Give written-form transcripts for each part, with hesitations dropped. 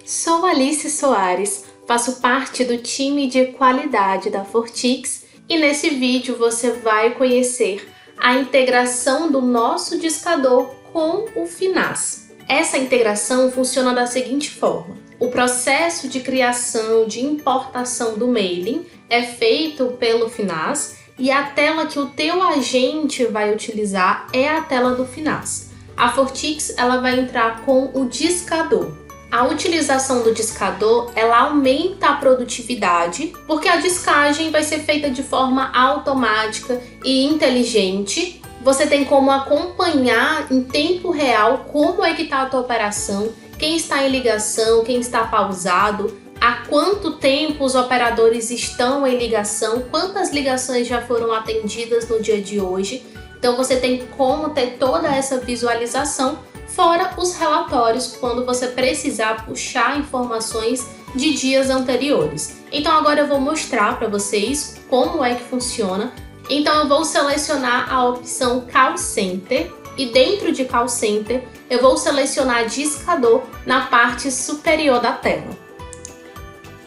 Sou Alice Soares, faço parte do time de qualidade da Fortix e nesse vídeo você vai conhecer a integração do nosso discador com o Finaz. Essa integração funciona da seguinte forma: o processo de criação de importação do mailing é feito pelo Finaz e a tela que o teu agente vai utilizar é a tela do Finaz. A Fortix ela vai entrar com o discador. A utilização do discador, ela aumenta a produtividade, porque a discagem vai ser feita de forma automática e inteligente. Você tem como acompanhar em tempo real como é que está a tua operação, quem está em ligação, quem está pausado, há quanto tempo os operadores estão em ligação, quantas ligações já foram atendidas no dia de hoje. Então você tem como ter toda essa visualização, fora os relatórios quando você precisar puxar informações de dias anteriores. Então agora eu vou mostrar para vocês como é que funciona. Então eu vou selecionar a opção Call Center e dentro de Call Center eu vou selecionar discador na parte superior da tela.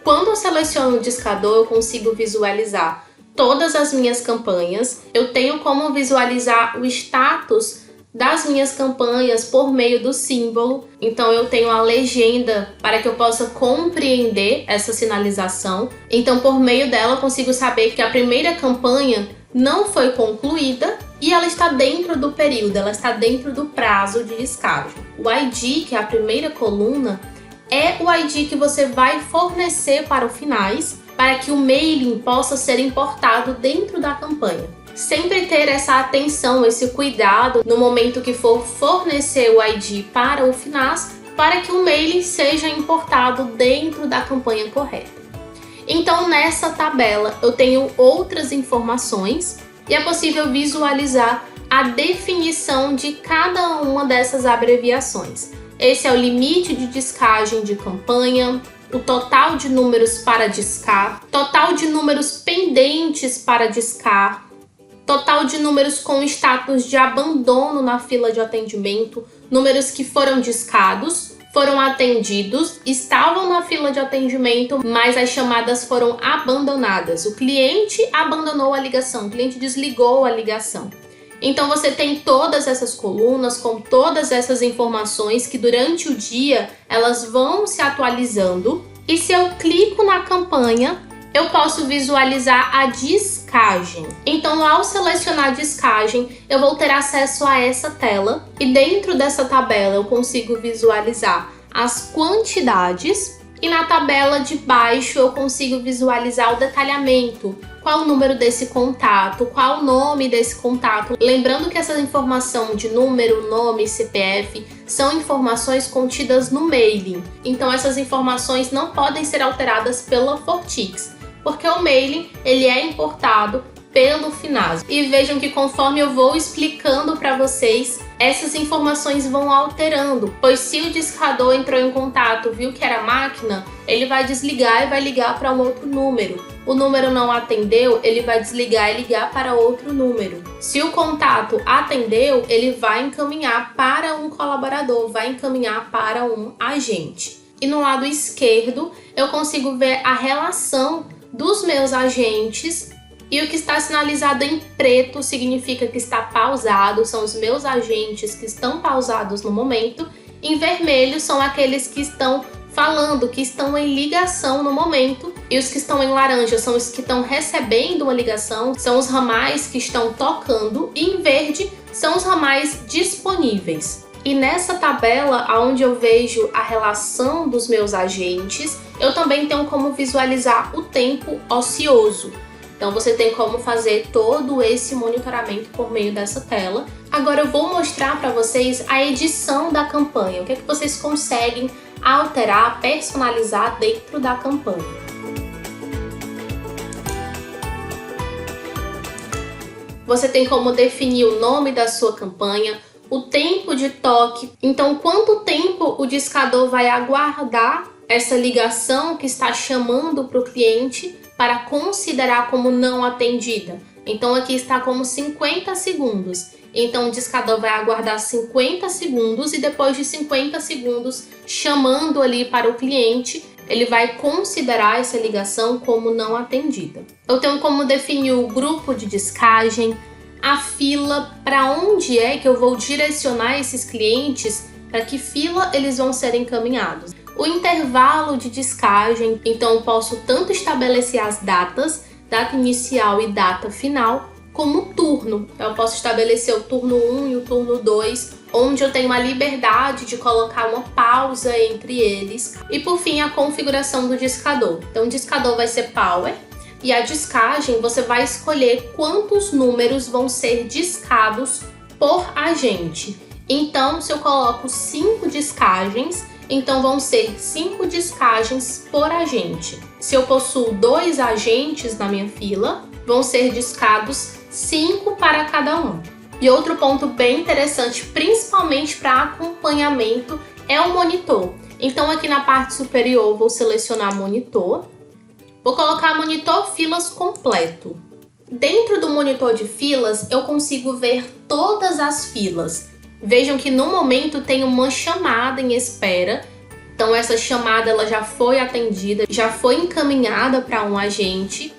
Quando eu seleciono o discador, eu consigo visualizar todas as minhas campanhas. Eu tenho como visualizar o status das minhas campanhas por meio do símbolo. Então eu tenho a legenda para que eu possa compreender essa sinalização. Então por meio dela eu consigo saber que a primeira campanha não foi concluída e ela está dentro do período, ela está dentro do prazo de descagem. O ID, que é a primeira coluna, é o ID que você vai fornecer para o Finaz para que o mailing possa ser importado dentro da campanha. Sempre ter essa atenção, esse cuidado no momento que for fornecer o ID para o Finaz, para que o mailing seja importado dentro da campanha correta. Então nessa tabela eu tenho outras informações e é possível visualizar a definição de cada uma dessas abreviações. Esse é o limite de descagem de campanha, o total de números para discar, total de números pendentes para discar, total de números com status de abandono na fila de atendimento, números que foram discados, foram atendidos, estavam na fila de atendimento, mas as chamadas foram abandonadas. O cliente abandonou a ligação, o cliente desligou a ligação. Então você tem todas essas colunas com todas essas informações que durante o dia elas vão se atualizando. E se eu clico na campanha, eu posso visualizar a discagem. Então ao selecionar a discagem, eu vou ter acesso a essa tela. E dentro dessa tabela eu consigo visualizar as quantidades. E na tabela de baixo eu consigo visualizar o detalhamento. Qual o número desse contato, qual o nome desse contato. Lembrando que essa informação de número, nome, CPF são informações contidas no mailing. Então essas informações não podem ser alteradas pela Fortix, porque o mailing ele é importado pelo Finaz. E vejam que conforme eu vou explicando para vocês, essas informações vão alterando, pois se o discador entrou em contato, viu que era máquina, ele vai desligar e vai ligar para um outro número. O número não atendeu, ele vai desligar e ligar para outro número. Se o contato atendeu, ele vai encaminhar para um colaborador, vai encaminhar para um agente. E no lado esquerdo, eu consigo ver a relação dos meus agentes. E o que está sinalizado em preto significa que está pausado, são os meus agentes que estão pausados no momento. Em vermelho são aqueles que estão falando, que estão em ligação no momento. E os que estão em laranja são os que estão recebendo uma ligação, são os ramais que estão tocando. E em verde são os ramais disponíveis. E nessa tabela, onde eu vejo a relação dos meus agentes, eu também tenho como visualizar o tempo ocioso. Então você tem como fazer todo esse monitoramento por meio dessa tela. Agora eu vou mostrar para vocês a edição da campanha. O que é que vocês conseguem alterar, personalizar dentro da campanha. Você tem como definir o nome da sua campanha, o tempo de toque. Então quanto tempo o discador vai aguardar essa ligação que está chamando para o cliente para considerar como não atendida. Então aqui está como 50 segundos. Então o discador vai aguardar 50 segundos e depois de 50 segundos, chamando ali para o cliente, ele vai considerar essa ligação como não atendida. Eu tenho como definir o grupo de descagem, a fila, para onde é que eu vou direcionar esses clientes, para que fila eles vão ser encaminhados. O intervalo de descagem, então eu posso tanto estabelecer as datas, data inicial e data final, como turno. Eu posso estabelecer o turno 1 e o turno 2, onde eu tenho a liberdade de colocar uma pausa entre eles. E por fim, a configuração do discador. Então o discador vai ser power, e a descagem você vai escolher quantos números vão ser discados por agente. Então, se eu coloco 5 descagens, então vão ser 5 descagens por agente. Se eu possuo 2 agentes na minha fila, vão ser discados 5 para cada um. E outro ponto bem interessante, principalmente para acompanhamento, é o monitor. Então aqui na parte superior vou selecionar monitor. Vou colocar monitor filas completo. Dentro do monitor de filas, eu consigo ver todas as filas. Vejam que no momento tem uma chamada em espera. Então essa chamada ela já foi atendida, já foi encaminhada para um agente.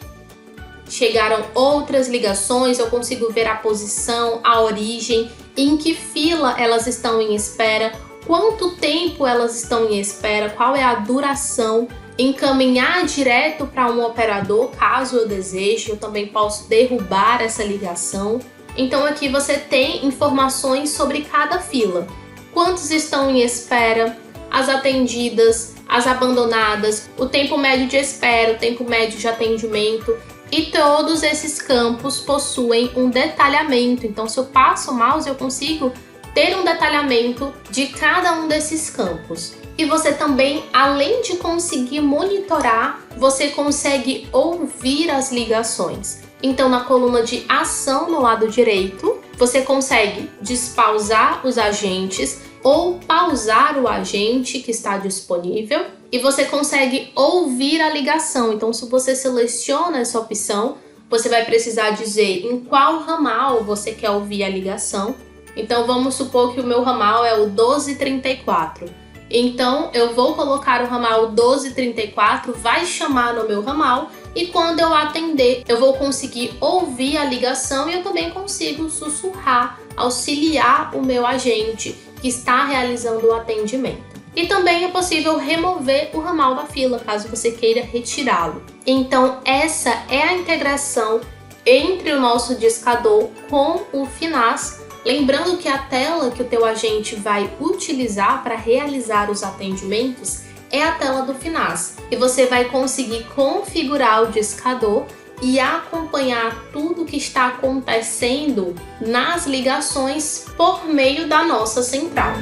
Chegaram outras ligações, eu consigo ver a posição, a origem, em que fila elas estão em espera, quanto tempo elas estão em espera, qual é a duração. Encaminhar direto para um operador, caso eu deseje, eu também posso derrubar essa ligação. Então aqui você tem informações sobre cada fila. Quantos estão em espera, as atendidas, as abandonadas, o tempo médio de espera, o tempo médio de atendimento. E todos esses campos possuem um detalhamento. Então se eu passo o mouse eu consigo ter um detalhamento de cada um desses campos. E você também, além de conseguir monitorar, você consegue ouvir as ligações. Então, na coluna de ação no lado direito, você consegue despausar os agentes ou pausar o agente que está disponível e você consegue ouvir a ligação. Então, se você seleciona essa opção, você vai precisar dizer em qual ramal você quer ouvir a ligação. Então, vamos supor que o meu ramal é o 1234. Então, eu vou colocar o ramal 1234, vai chamar no meu ramal e quando eu atender, eu vou conseguir ouvir a ligação e eu também consigo sussurrar, auxiliar o meu agente que está realizando o atendimento. E também é possível remover o ramal da fila, caso você queira retirá-lo. Então, essa é a integração entre o nosso discador com o FINAS. Lembrando que a tela que o teu agente vai utilizar para realizar os atendimentos é a tela do FINAS. E você vai conseguir configurar o discador e acompanhar tudo que está acontecendo nas ligações por meio da nossa central.